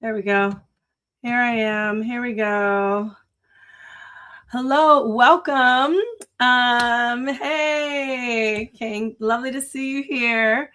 There we go. Here I am. Here we go. Hello, welcome. Hey, King, lovely to see you here.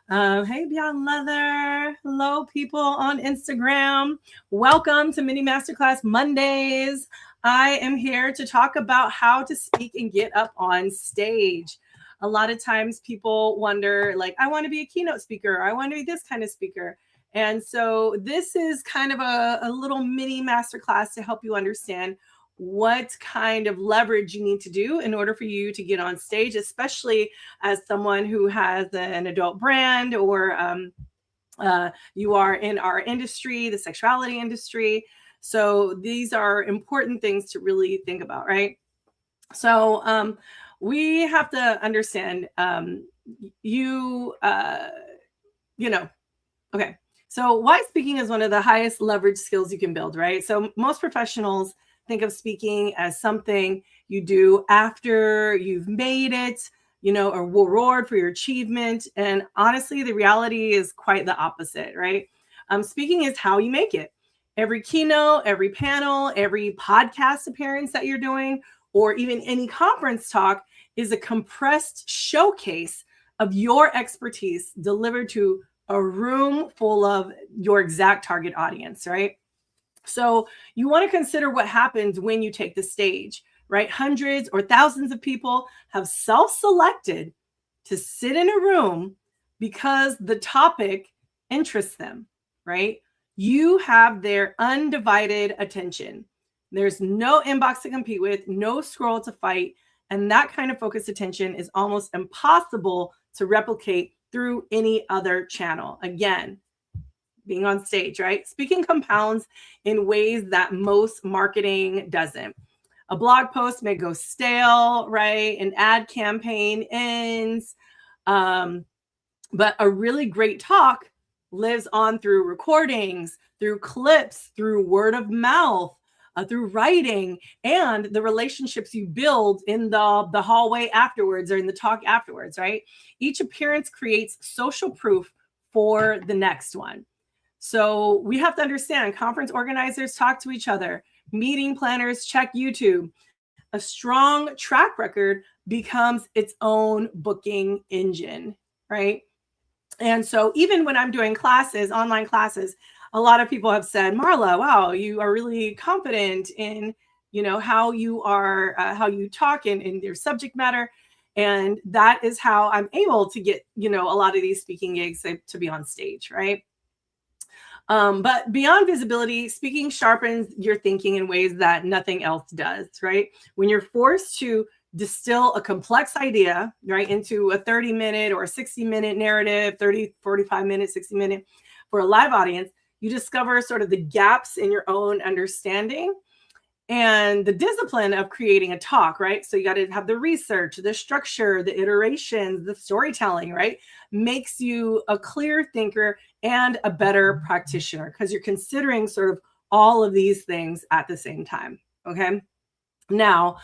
Hey, Beyond Leather. Hello, people on Instagram. Welcome to Mini-Masterclass Mondays. I am here to talk about how to speak and get up on stage. A lot of times people wonder, like, I want to be a keynote speaker. I want to be this kind of speaker. And so this is kind of a little mini masterclass to help you understand what kind of leverage you need to do in order for you to get on stage, especially as someone who has an adult brand or you are in our industry, the sexuality industry. So these are important things to really think about, right? So we have to understand okay. So why speaking is one of the highest leverage skills you can build, right? So most professionals think of speaking as something you do after you've made it, a reward for your achievement. And honestly, the reality is quite the opposite, right? Speaking is how you make it. Every keynote, every panel, every podcast appearance that you're doing, or even any conference talk is a compressed showcase of your expertise delivered to a room full of your exact target audience, right? So you want to consider what happens when you take the stage, right? Hundreds or thousands of people have self-selected to sit in a room because the topic interests them, right? You have their undivided attention. There's no inbox to compete with, no scroll to fight, and that kind of focused attention is almost impossible to replicate through any other channel. Again, being on stage, right? Speaking compounds in ways that most marketing doesn't. A blog post may go stale, right? An ad campaign ends. But a really great talk lives on through recordings, through clips, through word of mouth, through writing, and the relationships you build in the hallway afterwards or in the talk afterwards, right? Each appearance creates social proof for the next one. So we have to understand conference organizers talk to each other, meeting planners check YouTube. A strong track record becomes its own booking engine, right? And so even when I'm doing classes, online classes, a lot of people have said, Marla, wow, you are really confident in, how you are, how you talk in your subject matter. And that is how I'm able to get, a lot of these speaking gigs to be on stage, right? But beyond visibility, speaking sharpens your thinking in ways that nothing else does, right? When you're forced to distill a complex idea, right, into a 30-minute or a 60-minute narrative, 30, 45-minute, 60-minute for a live audience, you discover sort of the gaps in your own understanding and the discipline of creating a talk, right? So you got to have the research, the structure, the iterations, the storytelling, right? Makes you a clear thinker and a better practitioner because you're considering sort of all of these things at the same time, okay? Now,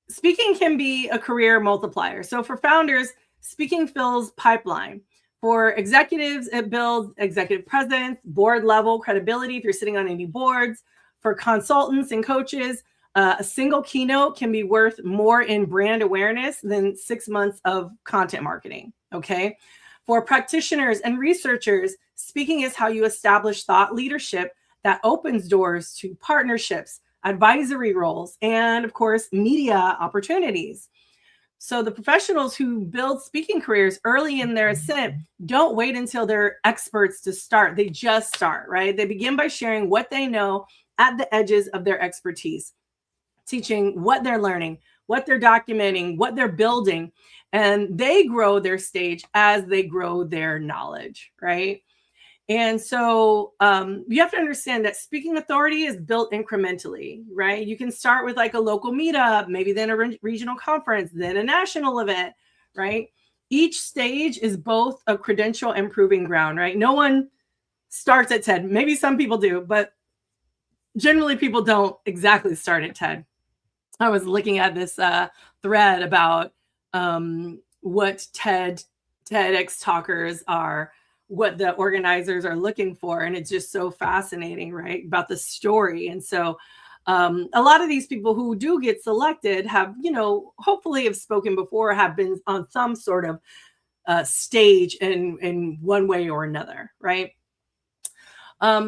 speaking can be a career multiplier. So for founders, speaking fills pipeline. For executives, it builds executive presence, board level credibility if you're sitting on any boards. For consultants and coaches, a single keynote can be worth more in brand awareness than 6 months of content marketing, okay? For practitioners and researchers, speaking is how you establish thought leadership that opens doors to partnerships, advisory roles, and of course, media opportunities. So the professionals who build speaking careers early in their ascent don't wait until they're experts to start. They just start, right? They begin by sharing what they know at the edges of their expertise, teaching what they're learning, what they're documenting, what they're building, and they grow their stage as they grow their knowledge, right? And so you have to understand that speaking authority is built incrementally, right? You can start with like a local meetup, maybe then a regional conference, then a national event, right? Each stage is both a credential and proving ground, right? No one starts at TED. Maybe some people do, but generally people don't exactly start at TED. I was looking at this thread about what TEDx talkers are what the organizers are looking for. And it's just so fascinating, right? About the story. And so a lot of these people who do get selected have, hopefully have spoken before, have been on some sort of stage in one way or another, right?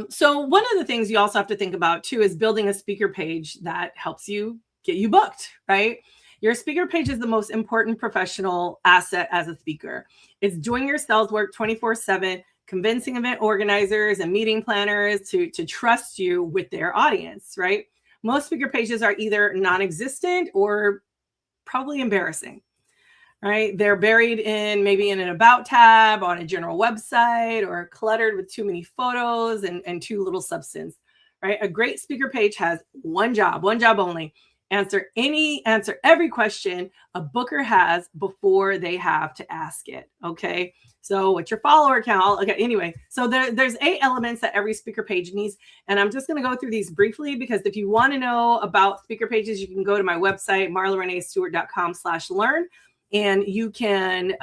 So one of the things you also have to think about too is building a speaker page that helps you get you booked, right? Your speaker page is the most important professional asset as a speaker. It's doing your sales work 24/7, convincing event organizers and meeting planners to trust you with their audience, right? Most speaker pages are either non-existent or probably embarrassing, right? They're buried maybe in an about tab on a general website, or cluttered with too many photos and too little substance, right? A great speaker page has one job only. Answer every question a booker has before they have to ask it. Okay. So what's your follower count? Okay. Anyway, so there's 8 elements that every speaker page needs. And I'm just going to go through these briefly, because if you want to know about speaker pages, you can go to my website, marlarenestewart.com/learn. And you can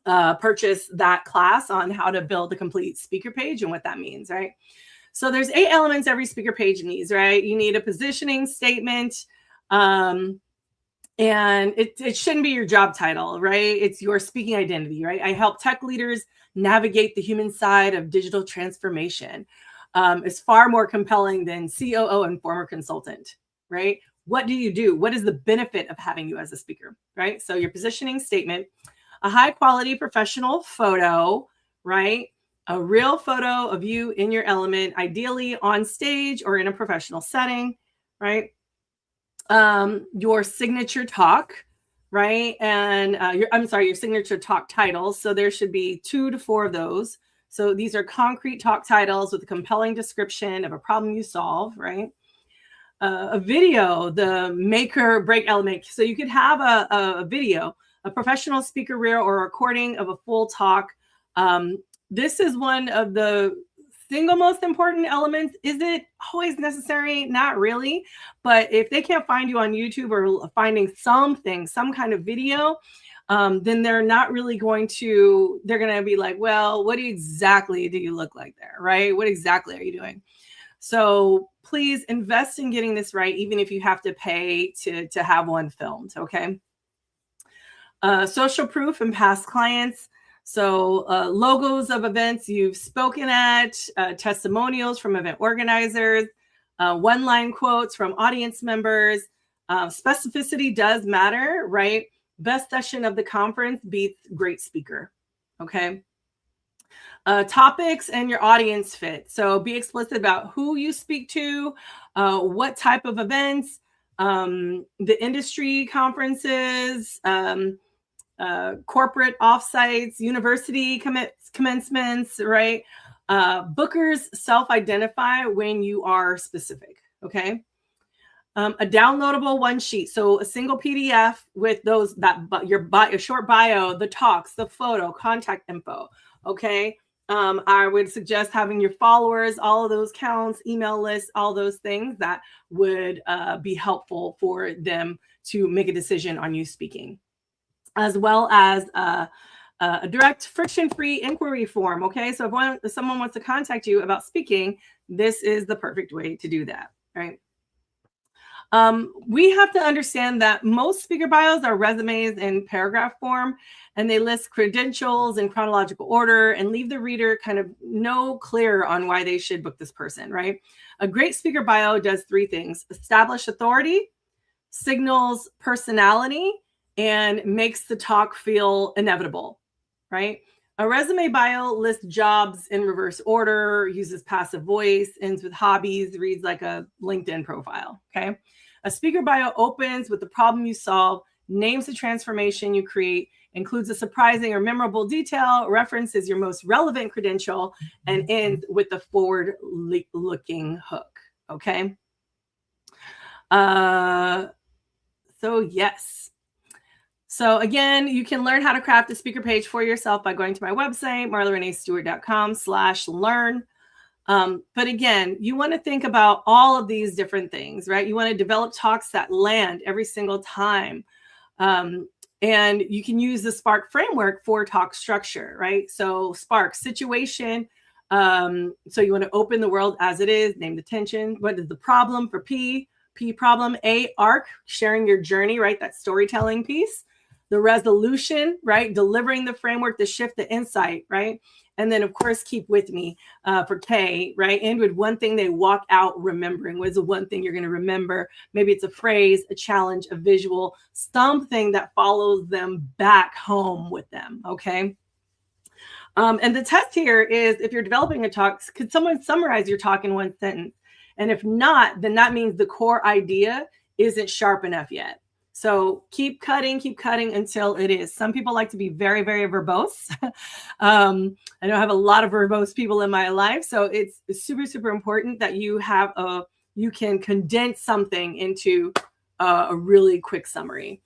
purchase that class on how to build a complete speaker page and what that means, right? So there's 8 elements every speaker page needs, right? You need a positioning statement. And it shouldn't be your job title, right? It's your speaking identity, right? I help tech leaders navigate the human side of digital transformation. It's far more compelling than COO and former consultant, right? What do you do? What is the benefit of having you as a speaker, right? So your positioning statement, a high quality professional photo, right? A real photo of you in your element, ideally on stage or in a professional setting, right? Your signature talk, right? And your signature talk titles. So there should be 2 to 4 of those. So these are concrete talk titles with a compelling description of a problem you solve, right? A video, the make or break element. So you could have a video, a professional speaker reel or a recording of a full talk. This is one of the single most important elements. Is it always necessary? Not really. But if they can't find you on YouTube or finding some kind of video, then they're not really going to, they're going to be like, well, what exactly do you look like there, right? What exactly are you doing? So please invest in getting this right, even if you have to pay to have one filmed, okay? Social proof and past clients. So logos of events you've spoken at, testimonials from event organizers, one-line quotes from audience members. Specificity does matter, right? Best session of the conference beats great speaker, okay? Topics and your audience fit. So be explicit about who you speak to, what type of events, the industry conferences, corporate offsites, university commencements, right? Bookers self-identify when you are specific, okay? A downloadable one sheet. So a single PDF with your short bio, the talks, the photo, contact info, okay? I would suggest having your followers, all of those counts, email lists, all those things that would be helpful for them to make a decision on you speaking, as well as a direct friction-free inquiry form. Okay, so if someone wants to contact you about speaking, this is the perfect way to do that, right? We have to understand that most speaker bios are resumes in paragraph form, and they list credentials in chronological order and leave the reader kind of no clear on why they should book this person, right? A great speaker bio does 3 things: establish authority, signals personality, and makes the talk feel inevitable, right? A resume bio lists jobs in reverse order, uses passive voice, ends with hobbies, reads like a LinkedIn profile, okay? A speaker bio opens with the problem you solve, names the transformation you create, includes a surprising or memorable detail, references your most relevant credential, and ends with the forward-looking hook, okay? So yes. So again, you can learn how to craft a speaker page for yourself by going to my website, marlarenestewart.com/learn. But again, you want to think about all of these different things, right? You want to develop talks that land every single time. And you can use the SPARK framework for talk structure, right? So SPARK, situation. So you want to open the world as it is, name the tension. What is the problem for P? P problem. A, arc, sharing your journey, right? That storytelling piece. The resolution, right? Delivering the framework, the shift, the insight, right? And then, of course, keep with me for K, right? End with one thing they walk out remembering. What is the one thing you're going to remember? Maybe it's a phrase, a challenge, a visual, something that follows them back home with them, okay? And the test here is, if you're developing a talk, could someone summarize your talk in one sentence? And if not, then that means the core idea isn't sharp enough yet. So keep cutting until it is. Some people like to be very, very verbose. I know I have a lot of verbose people in my life. So it's super, super important that you can condense something into a really quick summary.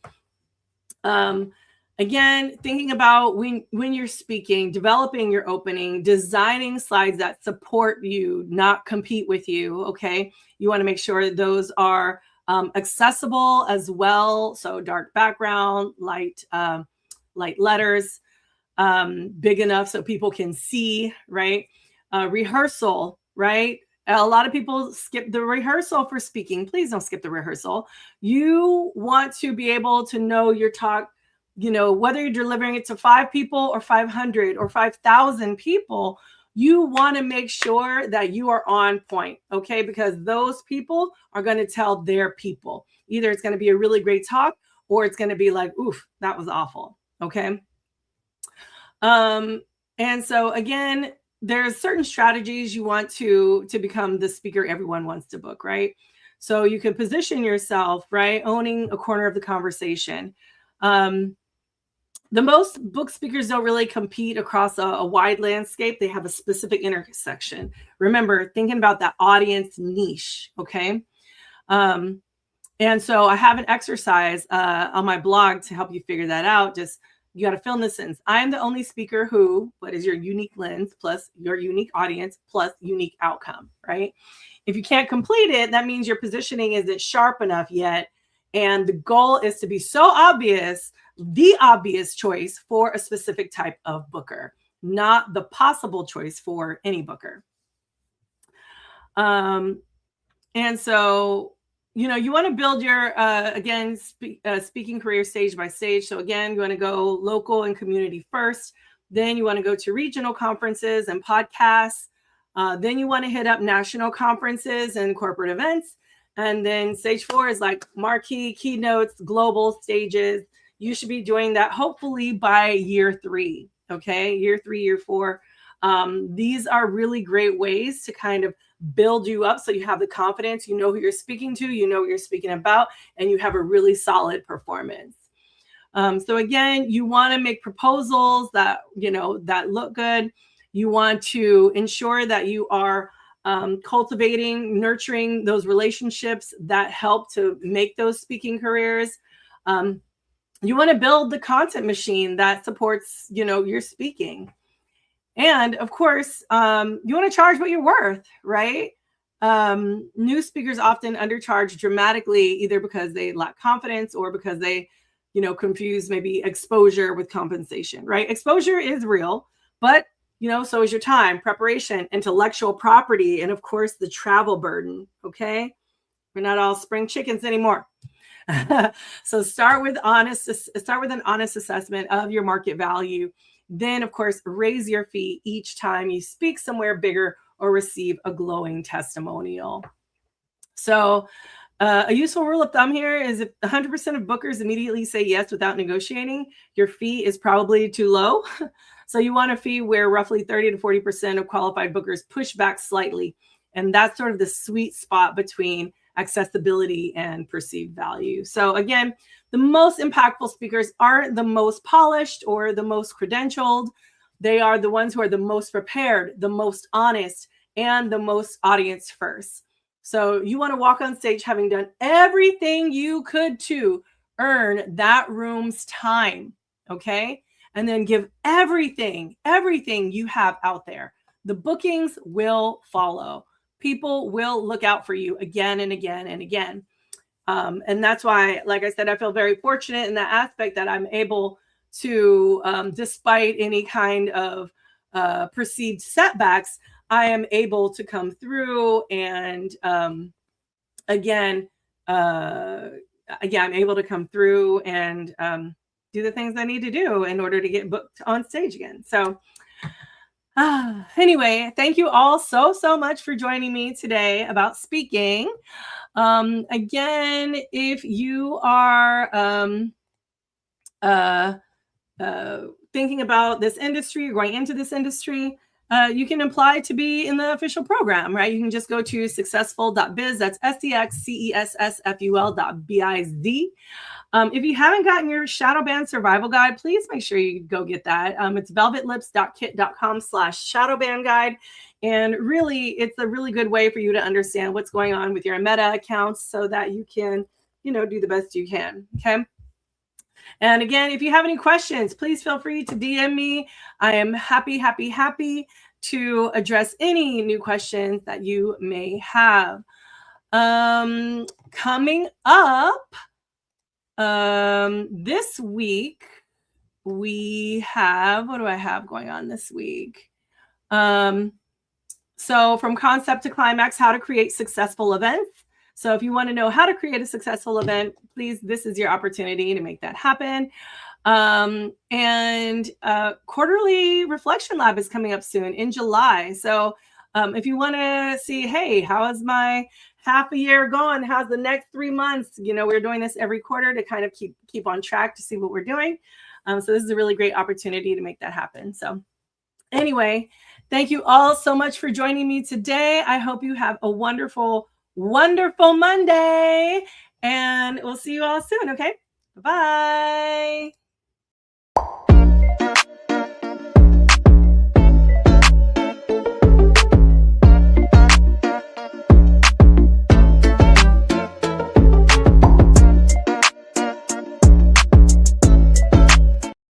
Again, thinking about when you're speaking, developing your opening, designing slides that support you, not compete with you, okay? You want to make sure those are accessible as well. So dark background, light letters, big enough so people can see, right? Rehearsal, right? A lot of people skip the rehearsal for speaking. Please don't skip the rehearsal. You want to be able to know your talk, whether you're delivering it to 5 people or 500 or 5,000 people, you want to make sure that you are on point, okay? Because those people are going to tell their people. Either it's going to be a really great talk, or it's going to be like, oof, that was awful, okay? And so again, there's certain strategies you want to become the speaker everyone wants to book, right? So you can position yourself, right? Owning a corner of the conversation. The most book speakers don't really compete across a wide landscape. They have a specific intersection. Remember, thinking about that audience niche, okay? And so I have an exercise on my blog to help you figure that out. Just, you got to fill in the sentence. I am the only speaker who, what is your unique lens plus your unique audience plus unique outcome, right? If you can't complete it, that means your positioning isn't sharp enough yet. And the goal is to be so obvious, the obvious choice for a specific type of booker, not the possible choice for any booker. And so, you want to build your, speaking career stage by stage. So again, you want to go local and community first. Then you want to go to regional conferences and podcasts. Then you want to hit up national conferences and corporate events. And then stage 4 is like marquee, keynotes, global stages. You should be doing that hopefully by year 3, okay? Year 3, year 4. These are really great ways to kind of build you up so you have the confidence, you know who you're speaking to, you know what you're speaking about, and you have a really solid performance. So again, you want to make proposals that, that look good. You want to ensure that you are cultivating, nurturing those relationships that help to make those speaking careers. You want to build the content machine that supports, your speaking. And of course, you want to charge what you're worth, right? New speakers often undercharge dramatically, either because they lack confidence or because they, confuse maybe exposure with compensation, right? Exposure is real, but so is your time, preparation, intellectual property, and of course the travel burden. Okay. We're not all spring chickens anymore. So start with an honest assessment of your market value. Then of course, raise your fee each time you speak somewhere bigger or receive a glowing testimonial. So a useful rule of thumb here is if 100% of bookers immediately say yes without negotiating, your fee is probably too low. So you want a fee where roughly 30 to 40% of qualified bookers push back slightly. And that's sort of the sweet spot between accessibility and perceived value. So again, the most impactful speakers aren't the most polished or the most credentialed. They are the ones who are the most prepared, the most honest, and the most audience first. So you want to walk on stage having done everything you could to earn that room's time, okay? And then give everything you have out there. The bookings will follow. People will look out for you again and again and again. And that's why, like I said, I feel very fortunate in that aspect that I'm able to, despite any kind of perceived setbacks, I am able to come through and again, I'm able to come through and do the things I need to do in order to get booked on stage again. So anyway, thank you all so much for joining me today about speaking. Again, if you are thinking about this industry, or going into this industry, you can apply to be in the official program, right? You can just go to successful.biz. That's SCXCESSFUL.biz. If you haven't gotten your shadow band survival guide, please make sure you go get that. It's velvetlips.kit.com/shadow band guide. And really, it's a really good way for you to understand what's going on with your Meta accounts so that you can, do the best you can. Okay. And again, if you have any questions, please feel free to DM me. I am happy to address any new questions that you may have. Coming up this week, we have, what do I have going on this week? So from concept to climax, how to create successful events. So if you want to know how to create a successful event, please, this is your opportunity to make that happen. And quarterly reflection lab is coming up soon in July. So if you want to see, hey, how is my half a year gone? How's the next 3 months? We're doing this every quarter to kind of keep on track to see what we're doing. So this is a really great opportunity to make that happen. So anyway, thank you all so much for joining me today. I hope you have a wonderful Monday, and we'll see you all soon. Okay. Bye.